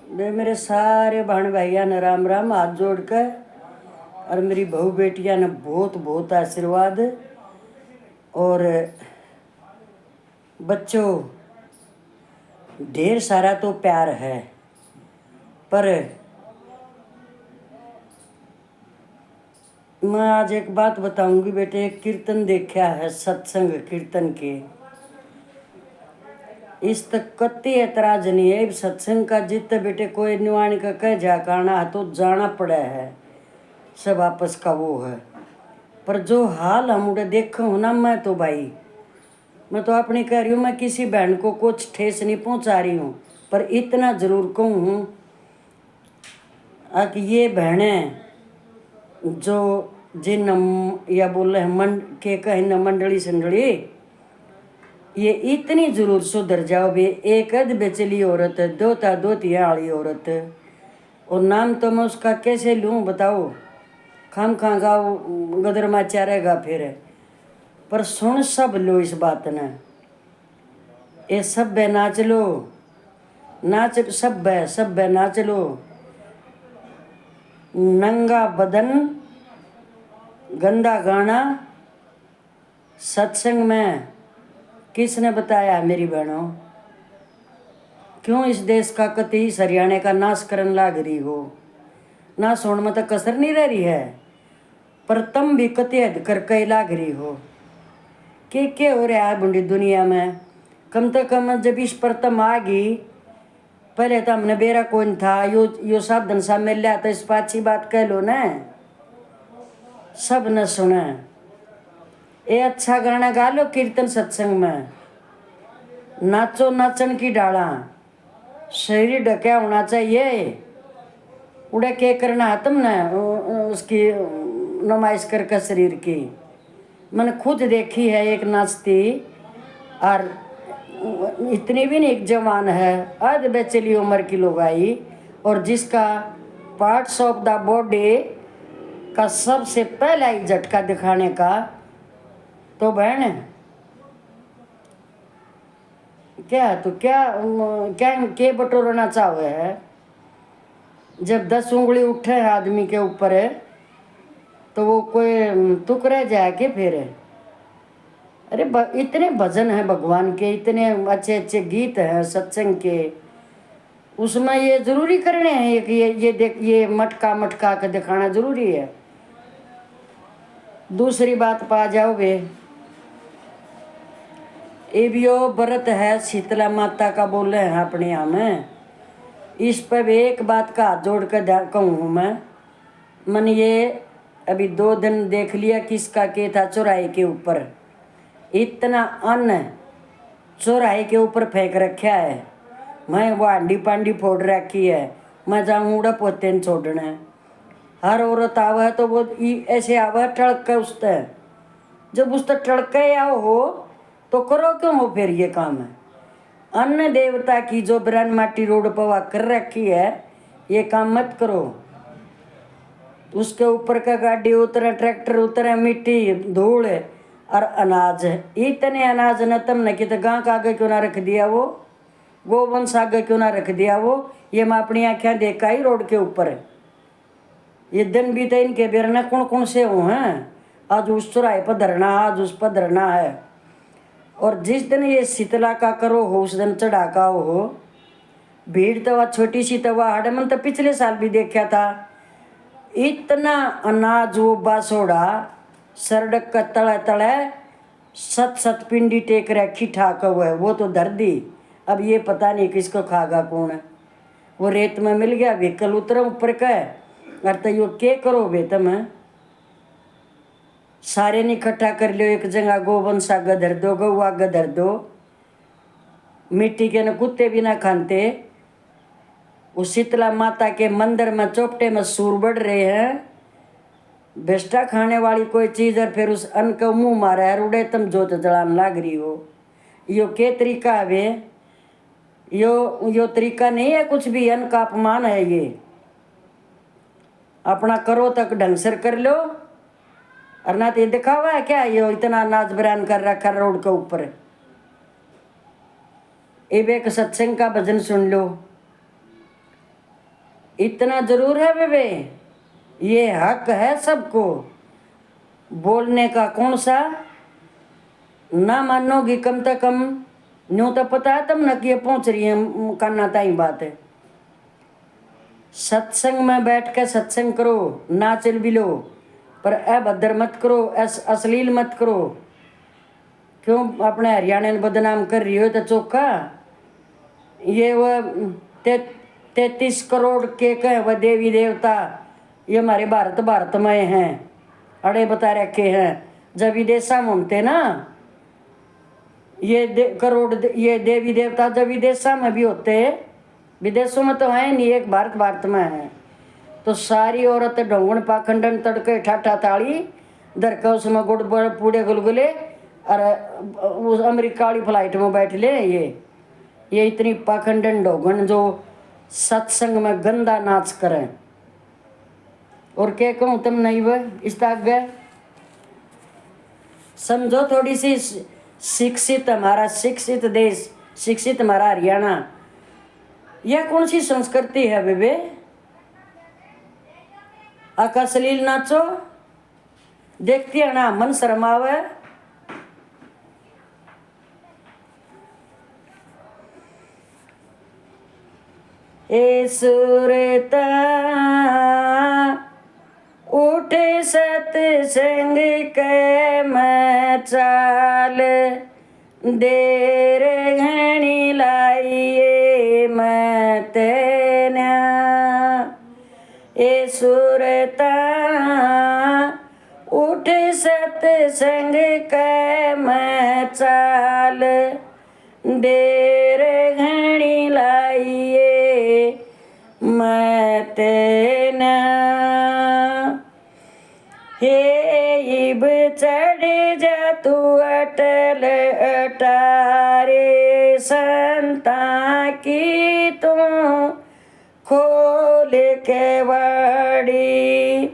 वे मेरे सारे बहन भाइयों ने राम राम हाथ जोड़ कर, और मेरी बहू बेटियां ने बहुत बहुत आशीर्वाद। और बच्चों, ढेर सारा तो प्यार है, पर मैं आज एक बात बताऊंगी बेटे। एक कीर्तन देखा है, सत्संग कीर्तन के, इस तक कति ऐतराज नहीं है। सत्संग का जितने बेटे कोई निवाणी का कह जा करना तो जाना पड़ा है, सब आपस का वो है। पर जो हाल हम उड़े देखो हो ना, मैं तो भाई, मैं तो अपनी कह रही हूँ, मैं किसी बहन को कुछ ठेस नहीं पहुंचा रही हूँ, पर इतना जरूर कहूँ कि ये बहनें जो जिन या बोल रहे मन के कहीं न मंडली संडली, ये इतनी जरूर सुधर जाओ बे। एक अध बेचली औरत, दोता दोतिया वाली औरत, और नाम तो मैं उसका कैसे लूँ बताओ। खाम खागा गदर माचा रहेगा फिर। पर सुन सब लो इस बात ने, ये सब नाच लो, नाच सब नाच लो। नंगा बदन गंदा गाना सत्संग में किसने बताया मेरी बहनों? क्यों इस देश का कति हरियाणा का नाश करन लाग रही हो? ना सोन में तो कसर नहीं रह रही है, पर तुम भी कति हद करके लाग रही हो। के हो रहा है बुंडी दुनिया में? कम से कम जब इस पर तुम आ गई, पहले तो हमने बेरा कौन था, यो साधन सा मिल लिया तो इस पर अच्छी बात कह लो ना, सब न सुने। ये अच्छा गाना गा लो कीर्तन सत्संग में, नाचो नाचन की डाला, शरीर ढका होना चाहिए। उड़े के करना तुमने उसकी नुमाइश करके शरीर की। मैंने खुद देखी है एक नाचती, और इतनी भी नहीं, एक जवान है, आध बेचली उम्र की लोग आई, और जिसका पार्ट्स ऑफ द बॉडी का सबसे पहला ही झटका दिखाने का, तो बहन क्या तो क्या क्या के बटोरना चाहे है? जब 10 उंगली उठे आदमी के ऊपर है तो वो कोई तुक रह जाए कि फिर? अरे इतने भजन हैं भगवान के, इतने अच्छे अच्छे गीत हैं सत्संग के, उसमें ये जरूरी करने हैं कि ये देख, ये मटका मटका के दिखाना जरूरी है? दूसरी बात पा जाओ बे, ये भी व्रत है शीतला माता का बोले हैं अपने यहाँ में। इस पर भी एक बात का हाथ जोड़ कर कहूँ मन ये अभी 2 दिन देख लिया किसका के था, चौराहे के ऊपर इतना अन्न चौराहे के ऊपर फेंक रखा है। मैं वो हांडी पांडी फोड़ रखी है, मैं जाऊँ उड़ा पोते छोड़ने। हर औरत आवे है तो वो ऐसे आवे टड़क के उसते, जब उसते टड़के आओ हो तो करो क्यों हो फिर ये काम है? अन्न देवता की जो ब्रन माटी रोड पर कर रखी है, ये काम मत करो। उसके ऊपर का गाड़ी उतरे, ट्रैक्टर उतरे, मिट्टी धूल और अनाज, इतने अनाज न तुमने कि तो गाँव का आगे क्यों ना रख दिया वो, गोवंश आगे क्यों ना रख दिया वो? ये मैं अपनी आँखें देखा ही रोड के ऊपर। ये दिन बीते इनके बेरना कौन कौन से हो हैं, आज उस चौराहे पर धरना, आज उस पर धरना है। और जिस दिन ये शीतला का करो हो उस दिन चढ़ाका हो। भीड़ तो वह छोटी सी तो वह हड़मन तो पिछले साल भी देखा था, इतना अनाज वो बासोड़ा सड़क का तले तले 7 पिंडी टेक रखी ठाक हुआ है, वो तो धर दी। अब ये पता नहीं किसको खागा कौन है। वो रेत में मिल गया, व्हीकल उतरा ऊपर का, और तो यो के करो बे तुम? सारे ने इकट्ठा कर लो एक जगह, गोवंश आगे धर दो, गऊ आगे धर दो, मिट्टी के न कुत्ते भी ना खाते। उस शीतला माता के मंदिर में चौपटे में सूर बढ़ रहे हैं, बेस्टा खाने वाली कोई चीज़ है, फिर उस अन्न को मुँह मारा है, उड़े तुम जोत जलान लाग रही हो। यो के तरीका है वे? यो तरीका नहीं है कुछ भी, अन्न का अपमान है ये। अपना करो तक ढंग से कर लो, और ना तो ये दिखावा है क्या ये इतना नाच बरान कर रखा रोड के ऊपर? एक सत्संग का भजन सुन लो, इतना जरूर है बेबे, ये हक है सबको बोलने का। कौन सा ना मानोगी कम से कम न्यू तो पता है तब ना कि ये पहुंच रही है करना ताई बात है। सत्संग में बैठ के सत्संग करो, नाचल भी लो, पर अभद्र मत करो, अश्लील मत करो। क्यों अपने हरियाणा ने बदनाम कर रही हो तो चौका। ये वह 33 करोड़ के कहे वह देवी देवता ये हमारे भारत में हैं, अड़े बता रखे हैं। जब विदेशा में होते ना ये ये देवी देवता जब विदेशा में भी होते, विदेशों में तो है नहीं, एक भारत में है। तो सारी औरत ढोंगण पाखंडन तड़के ठाठा ताली दरका उसमें गुड़ पूड़े गुलगुले और उस अमेरिका वाली फ्लाइट में बैठ ले। ये इतनी पाखंडन ढोंगण जो सत्संग में गंदा नाच करें। और क्या कहूँ तुम नहीं वह इस तक गए समझो। थोड़ी सी शिक्षित हमारा शिक्षित देश, शिक्षित हमारा हरियाणा, यह कौन सी संस्कृति है बेबे? अश्लील नाचो देखती है ना मन शर्मावे। ए सुरता उठे सत्संग के मैं चाल, देर घनी लाइए मैं तेना। ए सुरता उठे सत्संग के मैं चाल, देर घनी लाइए मैं तेना। हे इब चढ़ जा तू अटल अटारे संता की तू खोल के वाड़ी।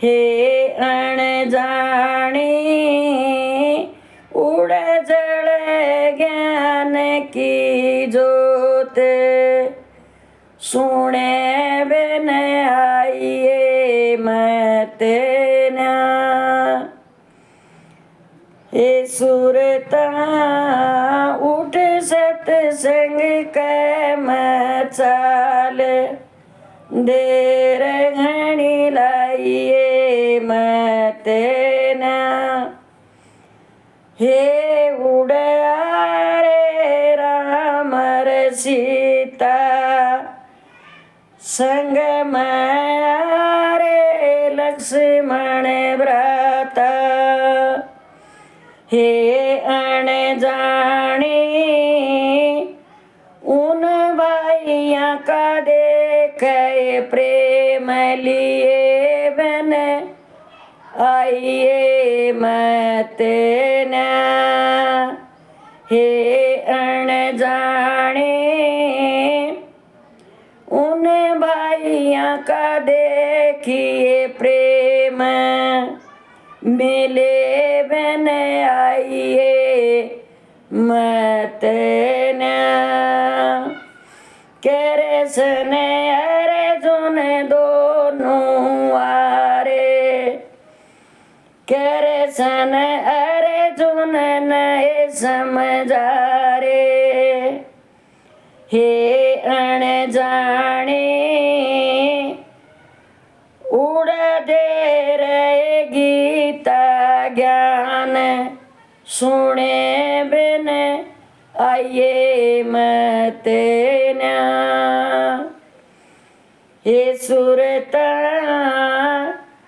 हे अनजानी उड़ जड़ ज्ञान की जोत, सुने बिन आइए मैं तेना। हे सुरता उठ सत्संग के मैं चाल, देर घनी लाइए मैं तेना। हे उड़या रे राम रे सीता, संग में रे लक्ष्मण भ्राता। हे अनजानी उन भाइया का देखे प्रेम लिए बन आइए मैं तेना। हे अनजानी उन भाइया का देखिए प्रेम मिले बन आइए मैं तेना। केरे सने अर्जुन दोनों आरे, केरे सन अर्जुन नए समझा रे। हे अनजानी उड़ दे रे गीता ज्ञान, सुने बिन आइए मैं तेना। हे सुरता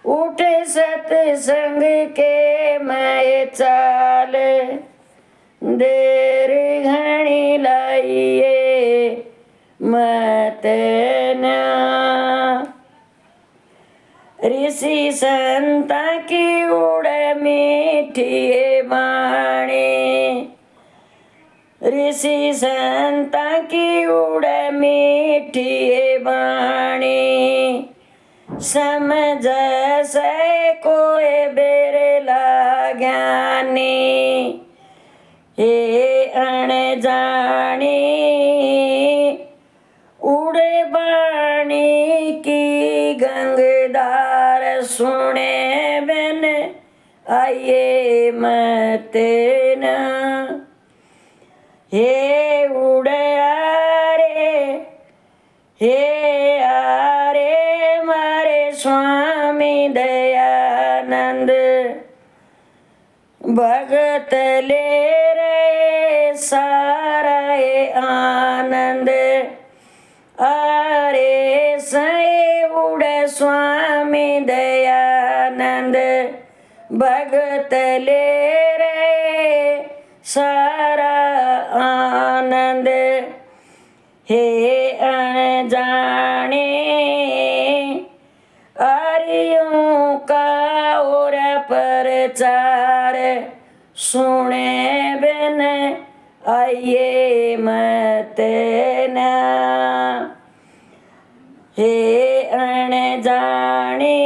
उठ सत्संग के मैं चाल, देर घनी लाइए मैं तेना। ऋषि संता की उड़ मीठी वाणी, ऋषि संता की उड़ मीठी वाणी। समझ से कोई बेरला ज्ञानी, हे अनजानी उड़े बाणी सुने बिन आइए मत ना। हे उड़े आरे, हे आरे मारे स्वामी दयानंद, भगत ले रे सारा ये आनंद। आरे सई उड़े स्वामी दयानंद, भगत ले रे सारा आनंद। हे अनजाने आर्यों का और प्रचार, सुने बिन आइए मत ना। हे अनजाने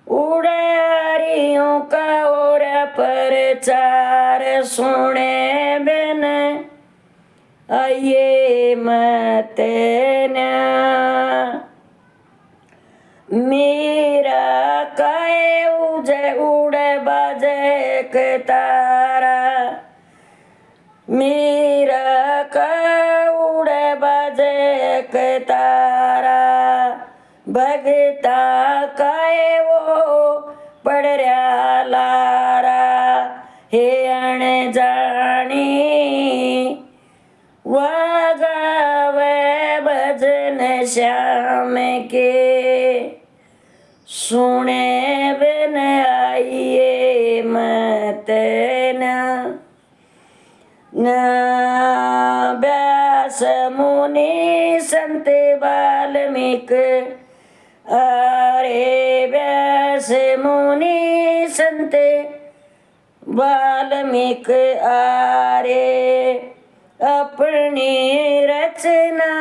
उड़ारियों का और प्रचार, सुने बिन आइए मत ना। मेरा काए उजे उड़े बाजे के तारा, मेरा का उड़े बाजे के तारा। भगता काए वो पड़ रहा लारा। हे अनजानी वागावे भजन श्याम के, सुने बिन आइए मत ना। न व्यास मुनि संत वाल्मीक, अरे व्यास मुनि संत वाल्मीक आरे, अपनी रचना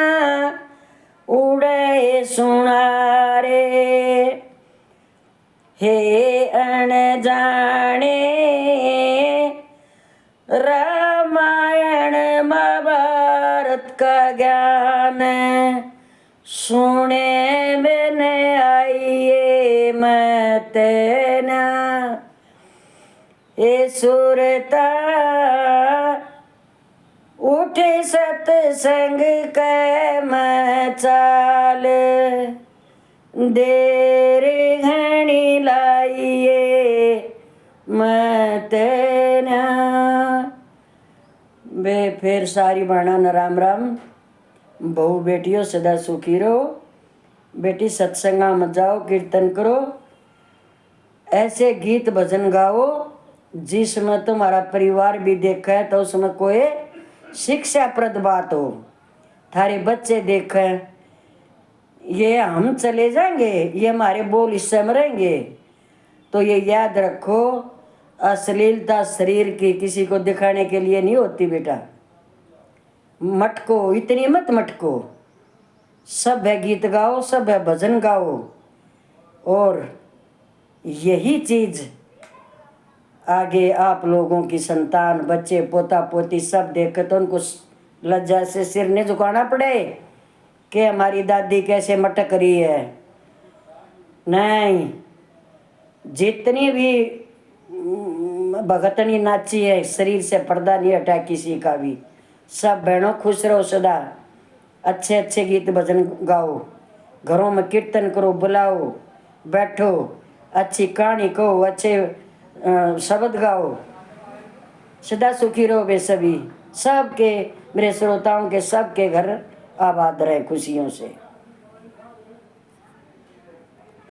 उड़े सुनारे। हे अनजाने रामायण महाभारत का ज्ञान, सुने बिन आइए मत ना। हे सुरता उठे सत्संग कै मचाल, देर घनी लाइए मत ना। बे फिर सारी बाणा न राम राम। बहू बेटियों सदा सुखी रहो। बेटी सत्संगा मत जाओ, कीर्तन करो, ऐसे गीत भजन गाओ जिसमें तुम्हारा परिवार भी देखे तो उसमें कोई शिक्षाप्रद बात हो। थारे बच्चे देखें ये हम चले जाएंगे, ये हमारे बोल इससे मरेंगे, तो ये याद रखो अश्लीलता शरीर की किसी को दिखाने के लिए नहीं होती बेटा। मटको, इतनी मत मटको। सब है गीत गाओ, सब है भजन गाओ, और यही चीज आगे आप लोगों की संतान, बच्चे, पोता पोती सब देखे तो उनको लज्जा से सिर नहीं झुकाना पड़े कि हमारी दादी कैसे मटक रही है। नहीं, जितनी भी भगतनी नाची है शरीर से पर्दा नहीं हटा किसी का भी। सब बहनों खुश रहो सदा, अच्छे अच्छे गीत भजन गाओ, घरों में कीर्तन करो, बुलाओ, बैठो, अच्छी कहानी कहो, अच्छे शब्द गाओ, सदा सुखी रहो वे सभी। सबके मेरे श्रोताओं के सबके घर आबाद रहे खुशियों से।